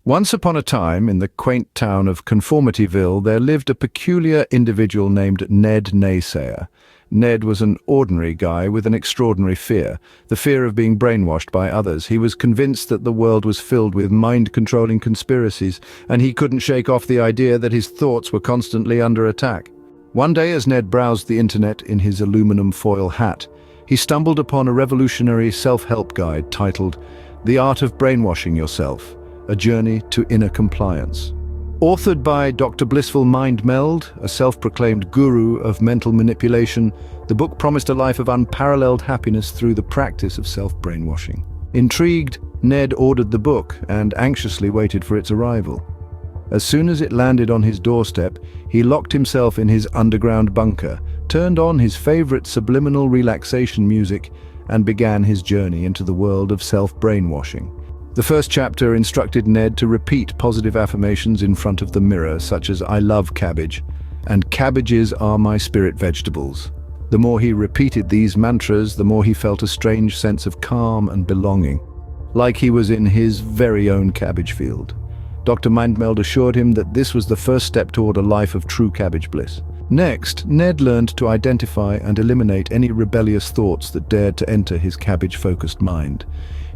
Once upon a time, in the quaint town of Conformityville, there lived a peculiar individual named Ned Naysayer. Ned was an ordinary guy with an extraordinary fear, the fear of being brainwashed by others. He was convinced that the world was filled with mind-controlling conspiracies, and he couldn't shake off the idea that his thoughts were constantly under attack. One day, as Ned browsed the internet in his aluminum foil hat, he stumbled upon a revolutionary self-help guide titled The Art of Brainwashing Yourself, A Journey to Inner Compliance. Authored by Dr. Blissful Mind Meld, a self-proclaimed guru of mental manipulation, the book promised a life of unparalleled happiness through the practice of self-brainwashing. Intrigued, Ned ordered the book and anxiously waited for its arrival. As soon as it landed on his doorstep, he locked himself in his underground bunker, turned on his favorite subliminal relaxation music, and began his journey into the world of self-brainwashing. The first chapter instructed Ned to repeat positive affirmations in front of the mirror, such as "I love cabbage" and "Cabbages are my spirit vegetables." The more he repeated these mantras, the more he felt a strange sense of calm and belonging, like he was in his very own cabbage field. Dr. Mindmeld assured him that this was the first step toward a life of true cabbage bliss. Next, Ned learned to identify and eliminate any rebellious thoughts that dared to enter his cabbage-focused mind.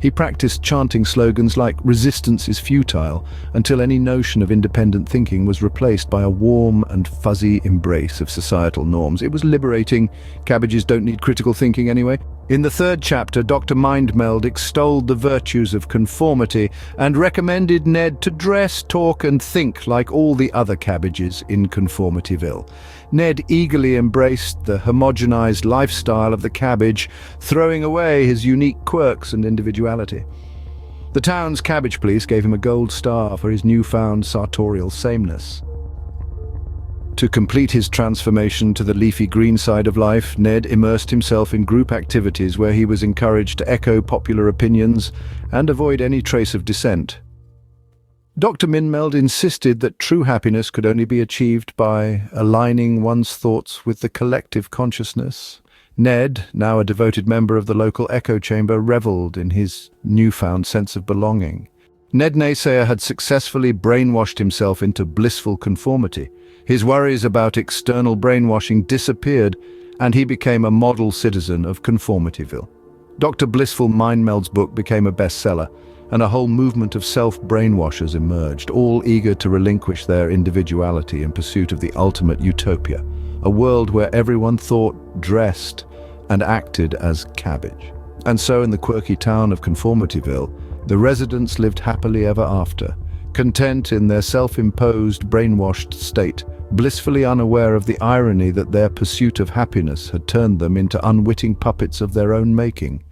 He practiced chanting slogans like "resistance is futile" until any notion of independent thinking was replaced by a warm and fuzzy embrace of societal norms. It was liberating. Cabbages don't need critical thinking anyway. In the third chapter, Dr. Mindmeld extolled the virtues of conformity and recommended Ned to dress, talk, and think like all the other cabbages in Conformityville. Ned eagerly embraced the homogenized lifestyle of the cabbage, throwing away his unique quirks and individuality. The town's cabbage police gave him a gold star for his newfound sartorial sameness. To complete his transformation to the leafy green side of life, Ned immersed himself in group activities where he was encouraged to echo popular opinions and avoid any trace of dissent. Dr. Mindmeld insisted that true happiness could only be achieved by aligning one's thoughts with the collective consciousness. Ned, now a devoted member of the local echo chamber, reveled in his newfound sense of belonging. Ned Naysayer had successfully brainwashed himself into blissful conformity. His worries about external brainwashing disappeared, and he became a model citizen of Conformityville. Dr. Blissful Mindmeld's book became a bestseller, and a whole movement of self-brainwashers emerged, all eager to relinquish their individuality in pursuit of the ultimate utopia, a world where everyone thought, dressed, and acted as cabbage. And so in the quirky town of Conformityville, the residents lived happily ever after, content in their self-imposed, brainwashed state, blissfully unaware of the irony that their pursuit of happiness had turned them into unwitting puppets of their own making.